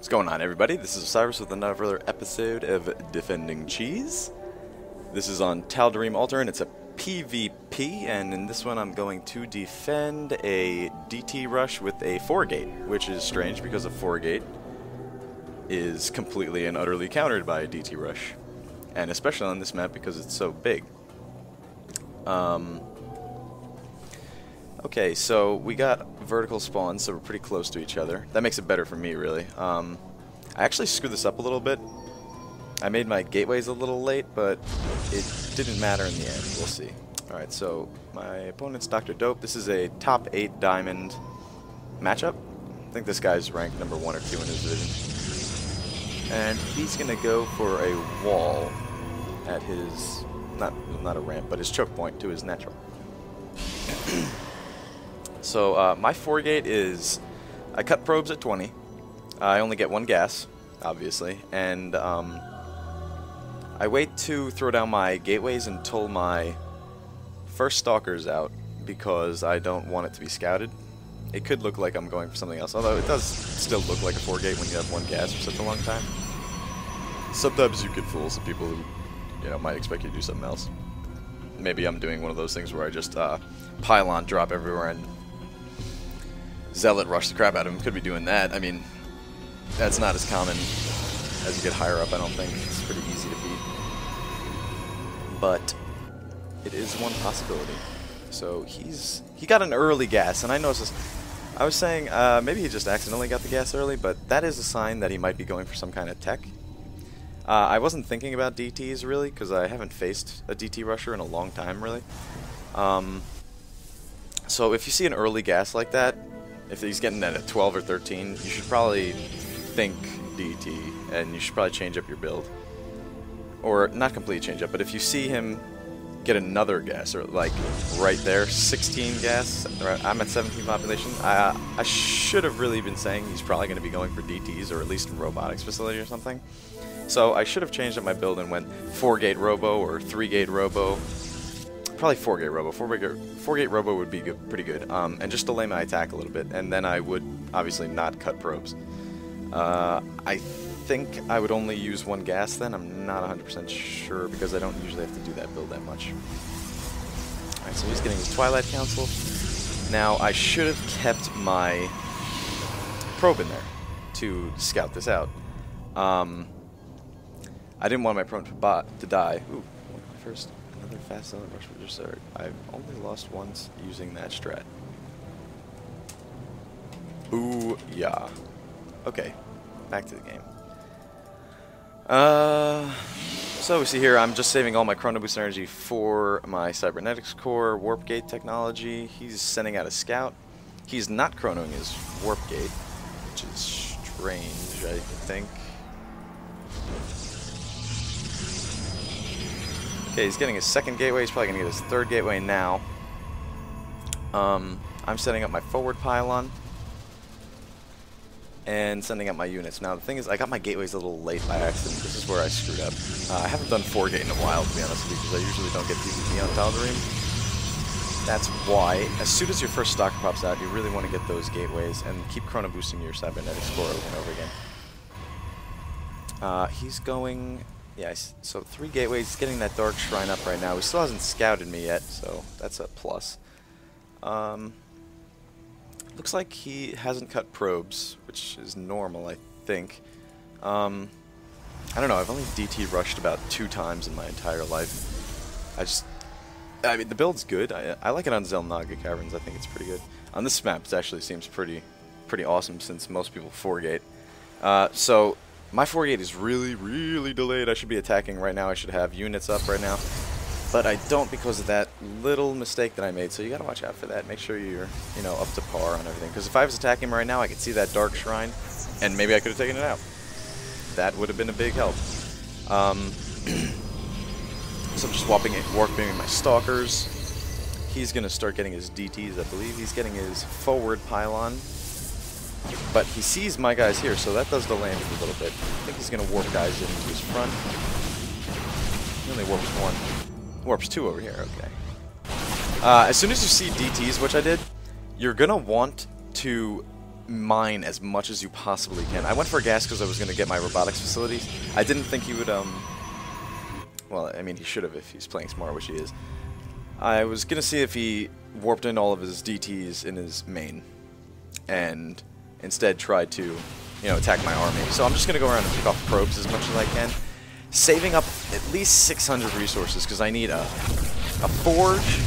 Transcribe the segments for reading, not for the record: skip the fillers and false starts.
What's going on, everybody? This is Osiris with another episode of Defending Cheese. This is on taldarim altar and it's a PvP, and in this one I'm going to defend a DT rush with a 4-gate, which is strange because a 4-gate is completely and utterly countered by a DT rush, and especially on this map because it's so big. Okay, so we got vertical spawns, so we're pretty close to each other. That makes it better for me, really. I actually screwed this up a little bit. I made my gateways a little late, but it didn't matter in the end. We'll see. Alright, so my opponent's Dr. Dope. This is a top 8 diamond matchup. I think this guy's ranked number 1 or 2 in his division. And he's going to go for a wall at his, not a ramp, but his choke point to his natural. So my 4-gate is, I cut probes at 20. I only get 1 gas, obviously, and I wait to throw down my gateways until my first stalker's out because I don't want it to be scouted. It could look like I'm going for something else, although it does still look like a 4-gate when you have 1 gas for such a long time. Sometimes you can fool some people who, you know, might expect you to do something else. Maybe I'm doing one of those things where I just pylon drop everywhere and zealot rush the crap out of him. Could be doing that. I mean, that's not as common as you get higher up, I don't think. It's pretty easy to beat. But it is one possibility. So he got an early gas, and I noticed this. I was saying maybe he just accidentally got the gas early, but that is a sign that he might be going for some kind of tech. I wasn't thinking about DTs really, because I haven't faced a DT rusher in a long time, really. So if you see an early gas like that, if he's getting that at 12 or 13, you should probably think DT, and you should probably change up your build. Or, not completely change up, but if you see him get another gas, or like right there, 16 gas, I'm at 17 population, I should have really been saying he's probably going to be going for DTs, or at least a robotics facility or something. So I should have changed up my build and went 4-gate robo or 3-gate robo. Probably 4-gate robo. 4-gate robo would be good, pretty good. And just delay my attack a little bit, and then I would obviously not cut probes. I think I would only use 1 gas then. I'm not 100% sure because I don't usually have to do that build that much. Alright, so he's getting his Twilight Council. Now I should have kept my probe in there to scout this out. I didn't want my probe to die. Ooh, first. Another fast zealot rush with just start. I've only lost once using that strat. Ooh, yeah. Okay, back to the game. So we see here I'm just saving all my Chrono Boost energy for my Cybernetics Core Warp Gate technology. He's sending out a scout. He's not chronoing his Warp Gate, which is strange, I think. Okay, he's getting his 2nd gateway. He's probably going to get his 3rd gateway now. I'm setting up my forward pylon and sending out my units. Now, the thing is, I got my gateways a little late by accident. This is where I screwed up. I haven't done 4-gate in a while, to be honest with you, because I usually don't get PvP on taldarim. That's why, as soon as your first stock pops out, you really want to get those gateways and keep chrono boosting your cybernetics core over and over again. He's going... Yeah, so 3 gateways. He's getting that Dark Shrine up right now. He still hasn't scouted me yet, so that's a plus. Looks like he hasn't cut probes, which is normal, I think. I don't know, I've only DT rushed about 2 times in my entire life. I mean, the build's good. I like it on Zelnaga Caverns. I think it's pretty good. On this map, it actually seems pretty awesome since most people 4-gate. So... my 4-gate is really delayed. I should be attacking right now. I should have units up right now. But I don't because of that little mistake that I made. So you gotta watch out for that. Make sure you're, you know, up to par on everything. Because if I was attacking him right now, I could see that Dark Shrine, and maybe I could have taken it out. That would have been a big help. So I'm just warp beaming my Stalkers. He's gonna start getting his DTs, I believe. He's getting his forward pylon. But he sees my guys here, so that does delay him a little bit. I think he's going to warp guys into his front. He only warps 1. Warps 2 over here, okay. As soon as you see DTs, which I did, you're going to want to mine as much as you possibly can. I went for a gas because I was going to get my robotics facilities. I didn't think he would, well, I mean, he should have if he's playing smart, which he is. I was going to see if he warped in all of his DTs in his main, and instead tried to, you know, attack my army. So I'm just going to go around and pick off probes as much as I can, saving up at least 600 resources, because I need a forge,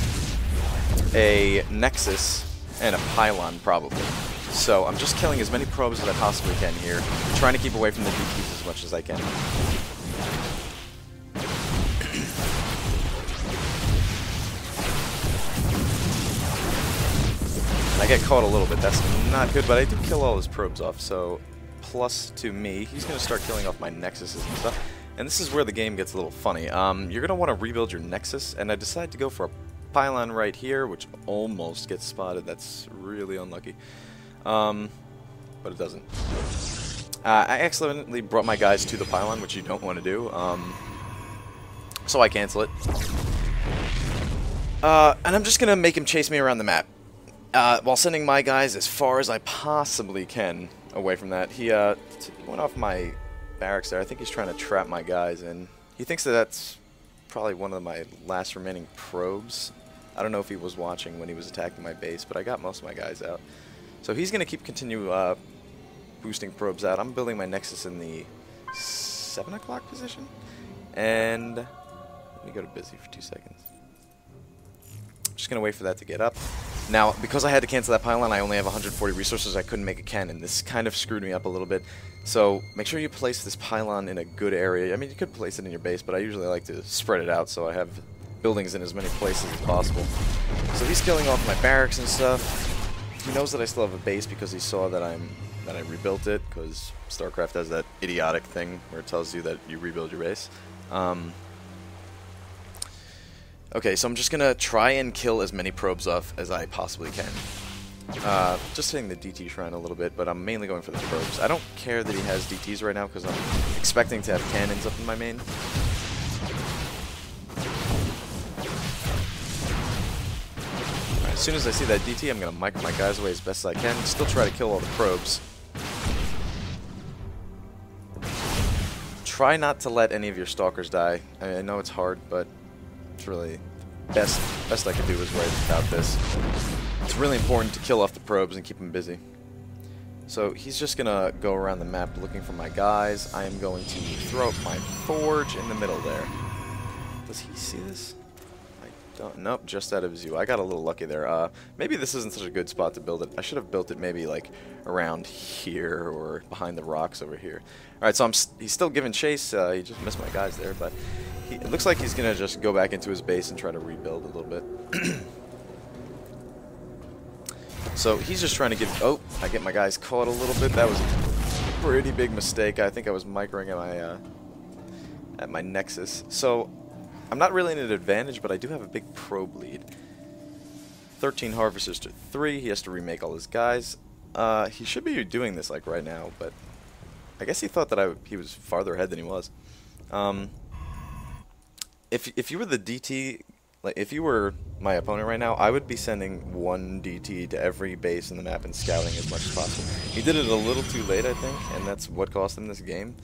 a nexus, and a pylon, probably. So I'm just killing as many probes as I possibly can here, trying to keep away from the DTs as much as I can. I get caught a little bit. That's not good, but I do kill all his probes off, so plus to me. He's going to start killing off my nexuses and stuff. And this is where the game gets a little funny. You're going to want to rebuild your nexus, and I decided to go for a pylon right here, which almost gets spotted. That's really unlucky. But it doesn't. I accidentally brought my guys to the pylon, which you don't want to do. So I cancel it. And I'm just going to make him chase me around the map. While sending my guys as far as I possibly can away from that. He went off my barracks there. I think he's trying to trap my guys in. He thinks that that's probably one of my last remaining probes. I don't know if he was watching when he was attacking my base, but I got most of my guys out. So he's going to continue boosting probes out. I'm building my nexus in the 7 o'clock position. And let me go to busy for 2 seconds. Just going to wait for that to get up. Now, because I had to cancel that pylon, I only have 140 resources. I couldn't make a cannon. This kind of screwed me up a little bit. So make sure you place this pylon in a good area. I mean, you could place it in your base, but I usually like to spread it out so I have buildings in as many places as possible. So he's killing off my barracks and stuff. He knows that I still have a base because he saw that I rebuilt it, because StarCraft has that idiotic thing where it tells you that you rebuild your base. Okay, so I'm just going to try and kill as many probes off as I possibly can. Just hitting the DT shrine a little bit, but I'm mainly going for the probes. I don't care that he has DTs right now because I'm expecting to have cannons up in my main. Right, as soon as I see that DT, I'm going to mic my guys away as best as I can. Still try to kill all the probes. Try not to let any of your stalkers die. I know it's hard, but it's really best I can do is right without this. It's really important to kill off the probes and keep them busy. So he's just gonna go around the map looking for my guys. I am going to throw up my forge in the middle there. Does he see this? I don't. Nope, just out of his view. I got a little lucky there. Maybe this isn't such a good spot to build it. I should have built it maybe like around here or behind the rocks over here. All right, so he's still giving chase. He just missed my guys there, but it looks like he's gonna just go back into his base and try to rebuild a little bit. So he's just trying to give. Oh, I get my guys caught a little bit. That was a pretty big mistake. I think I was microing at my nexus. So I'm not really in an advantage, but I do have a big probe lead. 13 harvesters to 3. He has to remake all his guys. He should be doing this like right now, but I guess he thought that he was farther ahead than he was. If you were the DT, like if you were my opponent right now, I would be sending one DT to every base in the map and scouting as much as possible. He did it a little too late, I think, and that's what cost him this game.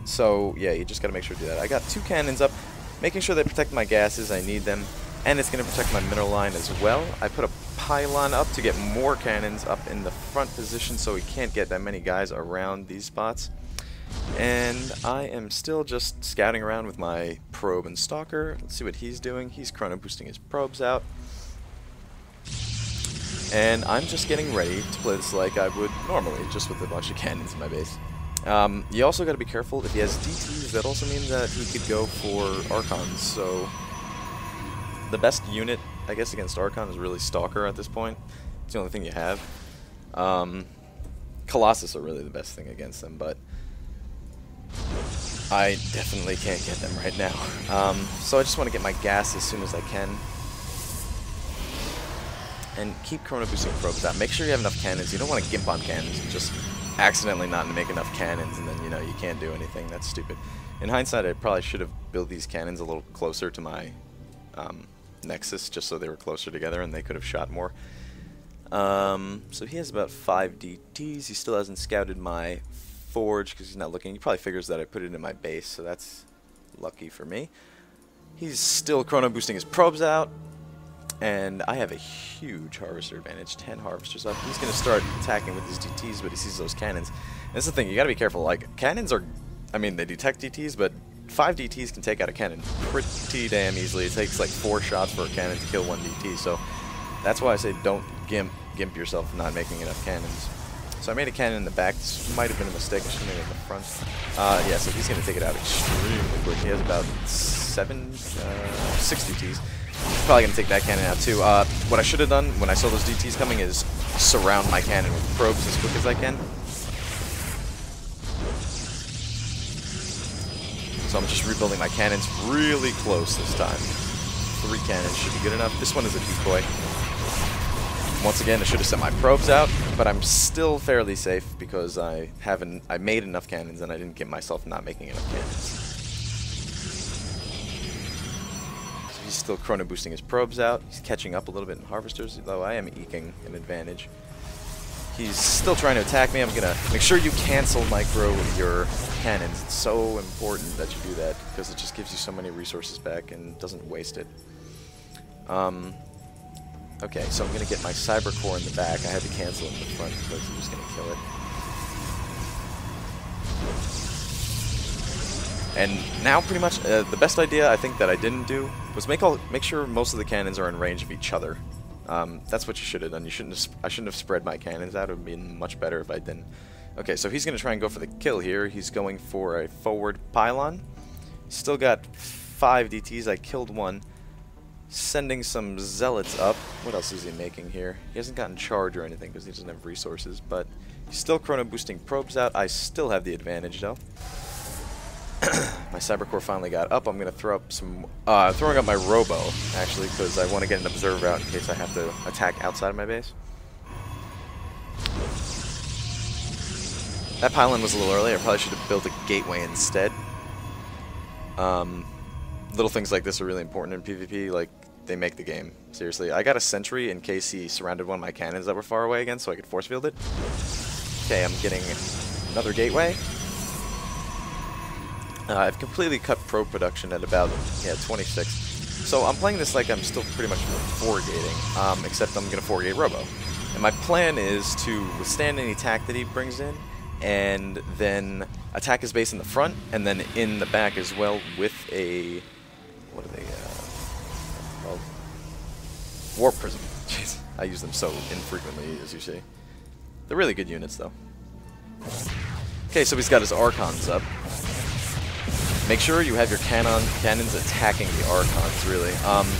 So yeah, you just gotta make sure to do that. I got 2 cannons up, making sure they protect my gases. I need them, and it's gonna protect my mineral line as well. I put a pylon up to get more cannons up in the front position, so we can't get that many guys around these spots. And I am still just scouting around with my probe and stalker. Let's see what he's doing. He's chrono boosting his probes out. And I'm just getting ready to play this like I would normally, just with a bunch of cannons in my base. You also got to be careful. If he has DTs, that also means that he could go for Archons. So the best unit, I guess, against Archon is really Stalker at this point. It's the only thing you have. Colossus are really the best thing against them, but I definitely can't get them right now. So I just want to get my gas as soon as I can. And keep chrono boosting probes out. Make sure you have enough cannons. You don't want to gimp on cannons and just accidentally not make enough cannons and then, you know, you can't do anything. That's stupid. In hindsight, I probably should have built these cannons a little closer to my Nexus, just so they were closer together and they could have shot more. So he has about 5 DTs. He still hasn't scouted my forge because he's not looking. He probably figures that I put it in my base, so that's lucky for me. He's still chrono boosting his probes out, and I have a huge harvester advantage. 10 harvesters up. He's going to start attacking with his DTs, but he sees those cannons. And that's the thing, you got to be careful. Like, cannons are, I mean, they detect DTs, but 5 DTs can take out a cannon pretty damn easily. It takes like 4 shots for a cannon to kill 1 DT, so that's why I say don't gimp yourself for not making enough cannons. So I made a cannon in the back. This might have been a mistake. I should have made it in the front. Yeah, so he's going to take it out extremely quick. He has about 6 DTs. He's probably going to take that cannon out too. What I should have done when I saw those DTs coming is surround my cannon with probes as quick as I can. So I'm just rebuilding my cannons really close this time. 3 cannons should be good enough. This one is a decoy. Once again, I should have sent my probes out, but I'm still fairly safe because I made enough cannons and I didn't get myself not making enough cannons. So he's still chrono boosting his probes out. He's catching up a little bit in harvesters, though I am eking an advantage. He's still trying to attack me. I'm gonna make sure you cancel micro your cannons. It's so important that you do that because it just gives you so many resources back and doesn't waste it. Okay, so I'm going to get my cyber core in the back. I had to cancel it in the front because he was going to kill it. And now pretty much the best idea I think that I didn't do was make sure most of the cannons are in range of each other. That's what you should have done. I shouldn't have spread my cannons out. It would have been much better if I didn't. Okay, so he's going to try and go for the kill here. He's going for a forward pylon. Still got 5 DTs. I killed 1. Sending some zealots up. What else is he making here? He hasn't gotten charge or anything because he doesn't have resources, but he's still chrono boosting probes out. I still have the advantage though. My cyber core finally got up. I'm gonna throw up some throwing up my robo actually because I want to get an observer out in case I have to attack outside of my base. That pylon was a little early. I probably should have built a gateway instead. Little things like this are really important in PvP, like, they make the game. Seriously. I got a sentry in case he surrounded one of my cannons that were far away again, so I could force field it. Okay, I'm getting another gateway. I've completely cut probe production at about, 26. So I'm playing this like I'm still pretty much 4-gating, except I'm going to 4-gate robo. And my plan is to withstand any attack that he brings in, and then attack his base in the front, and then in the back as well with a... what are they called? Warp Prism. Jeez, I use them so infrequently, as you see. They're really good units, though. Okay, so he's got his Archons up. Make sure you have your cannons attacking the Archons, really.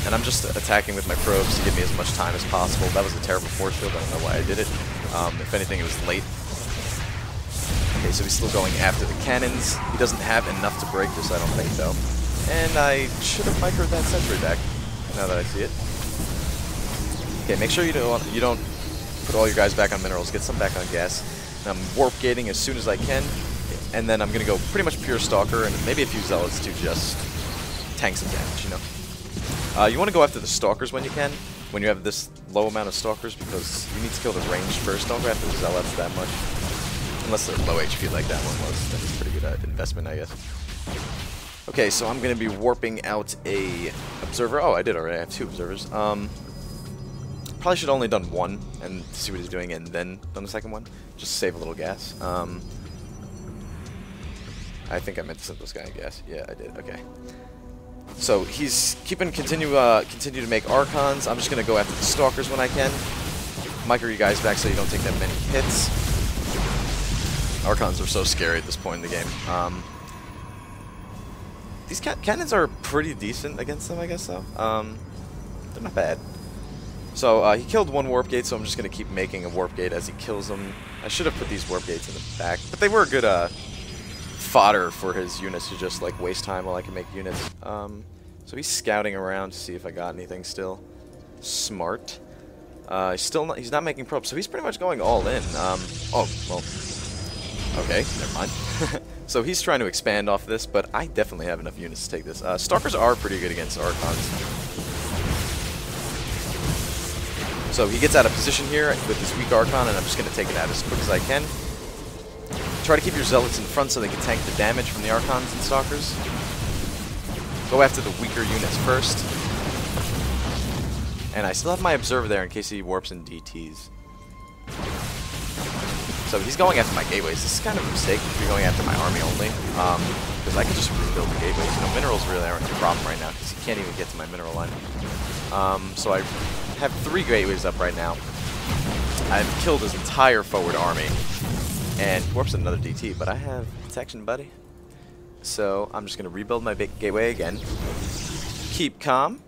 And I'm just attacking with my probes to give me as much time as possible. That was a terrible force field. I don't know why I did it. If anything, it was late. Okay, so he's still going after the cannons. He doesn't have enough to break this, I don't think, though. And I should have microed that sentry back, now that I see it. Okay, make sure you don't put all your guys back on minerals. Get some back on gas. And I'm warp gating as soon as I can. And then I'm going to go pretty much pure Stalker and maybe a few Zealots to just tank some damage, you know. You want to go after the Stalkers when you can, when you have this low amount of Stalkers, because you need to kill the ranged first. Don't go after the Zealots that much. Unless they're low HP like that one was. That's a pretty good investment, I guess. Okay, so I'm going to be warping out a observer. Oh, I did already. I have 2 observers. Probably should have only done 1 and see what he's doing and then done the second one. Just save a little gas. I think I meant to send this guy gas. Yeah, I did. Okay. So he's continue to make Archons. I'm just going to go after the Stalkers when I can. Micro you guys back so you don't take that many hits. Archons are so scary at this point in the game. These cannons are pretty decent against them, I guess, though. They're not bad. So he killed 1 warp gate, so I'm just going to keep making a warp gate as he kills them. I should have put these warp gates in the back, but they were good fodder for his units to just like waste time while I can make units. So he's scouting around to see if I got anything still. Smart. He's not making probes, so he's pretty much going all in. Oh, well, okay, never mind. So he's trying to expand off this, but I definitely have enough units to take this. Stalkers are pretty good against Archons. So he gets out of position here with this weak Archon, and I'm just going to take it out as quick as I can. Try to keep your Zealots in front so they can tank the damage from the Archons and Stalkers. Go after the weaker units first. And I still have my Observer there in case he warps and DTs. So he's going after my gateways. This is kind of a mistake if you're going after my army only. Because I can just rebuild the gateways. You know, minerals really aren't a problem right now because he can't even get to my mineral line. So I have 3 gateways up right now. I've killed his entire forward army. And he warps another DT, but I have protection, buddy. So I'm just going to rebuild my big gateway again. Keep calm.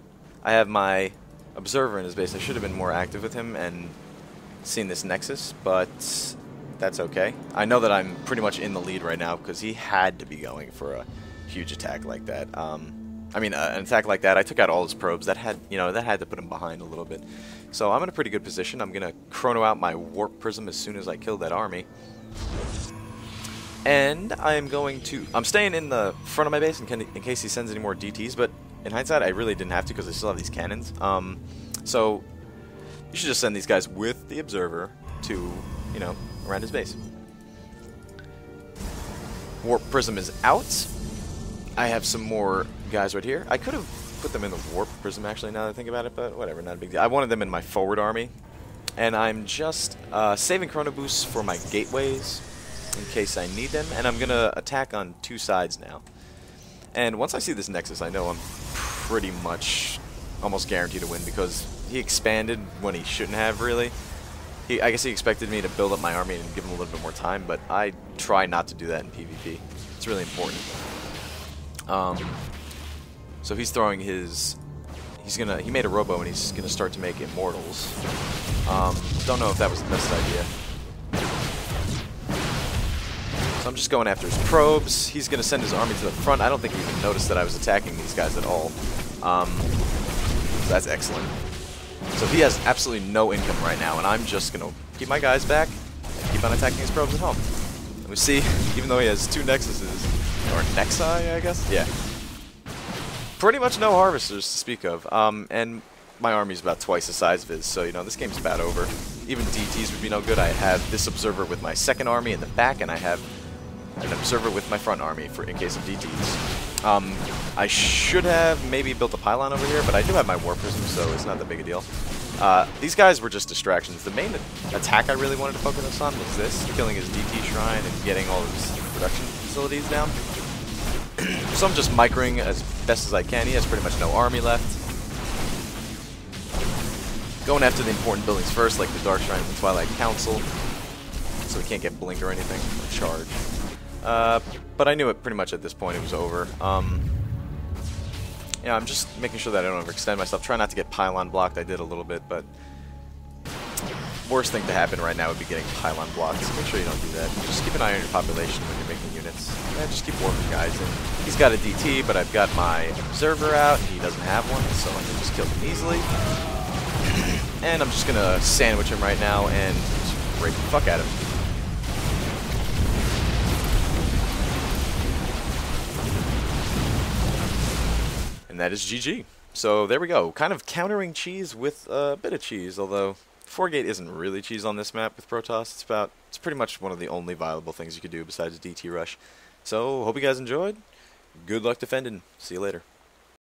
I have my Observer in his base. I should have been more active with him and seen this Nexus, but that's okay. I know that I'm pretty much in the lead right now because he had to be going for a huge attack like that. I mean, an attack like that. I took out all his probes. That had, that had to put him behind a little bit. So I'm in a pretty good position. I'm gonna chrono out my Warp Prism as soon as I kill that army. And I'm staying in the front of my base in case he sends any more DTs, but in hindsight, I really didn't have to because I still have these cannons. So you should just send these guys with the Observer to, around his base. Warp Prism is out. I have some more guys right here. I could have put them in the Warp Prism, actually, now that I think about it, but whatever, not a big deal. I wanted them in my forward army, and I'm just saving Chrono Boosts for my gateways in case I need them, and I'm going to attack on 2 sides now. And once I see this Nexus, I know I'm pretty much almost guaranteed to win because he expanded when he shouldn't have, really. I guess he expected me to build up my army and give him a little bit more time, but I try not to do that in PvP. It's really important. So he's throwing his... He made a Robo and he's gonna start to make Immortals. Don't know if that was the best idea. So I'm just going after his probes. He's gonna send his army to the front. I don't think he even noticed that I was attacking these guys at all. So that's excellent. So he has absolutely no income right now, and I'm just gonna keep my guys back and keep on attacking his probes at home. And we see, even though he has 2 Nexuses, or Nexi, I guess? Yeah. Pretty much no Harvesters to speak of. And my army's about twice the size of his, so, this game's about over. Even DTs would be no good. I have this Observer with my second army in the back, and I have an Observer with my front army in case of DTs. I should have maybe built a pylon over here, but I do have my Warp Prism, so it's not that big a deal. These guys were just distractions. The main attack I really wanted to focus on was this, killing his DT shrine and getting all his production facilities down. So I'm just microing as best as I can. He has pretty much no army left. Going after the important buildings first, like the Dark Shrine and the Twilight Council, so he can't get blink or anything, or charge. But I knew it pretty much at this point it was over. Yeah, I'm just making sure that I don't overextend myself. Try not to get pylon blocked. I did a little bit, but worst thing to happen right now would be getting pylon blocked. So make sure you don't do that. Just keep an eye on your population when you're making units. And just keep warping guys in. He's got a DT, but I've got my Observer out. He doesn't have one, so I can just kill him easily. And I'm just going to sandwich him right now and just rape the fuck out of him. And that is GG. So there we go. Kind of countering cheese with a bit of cheese, although 4-gate isn't really cheese on this map with Protoss. It's pretty much one of the only viable things you could do besides DT rush. So hope you guys enjoyed. Good luck defending. See you later.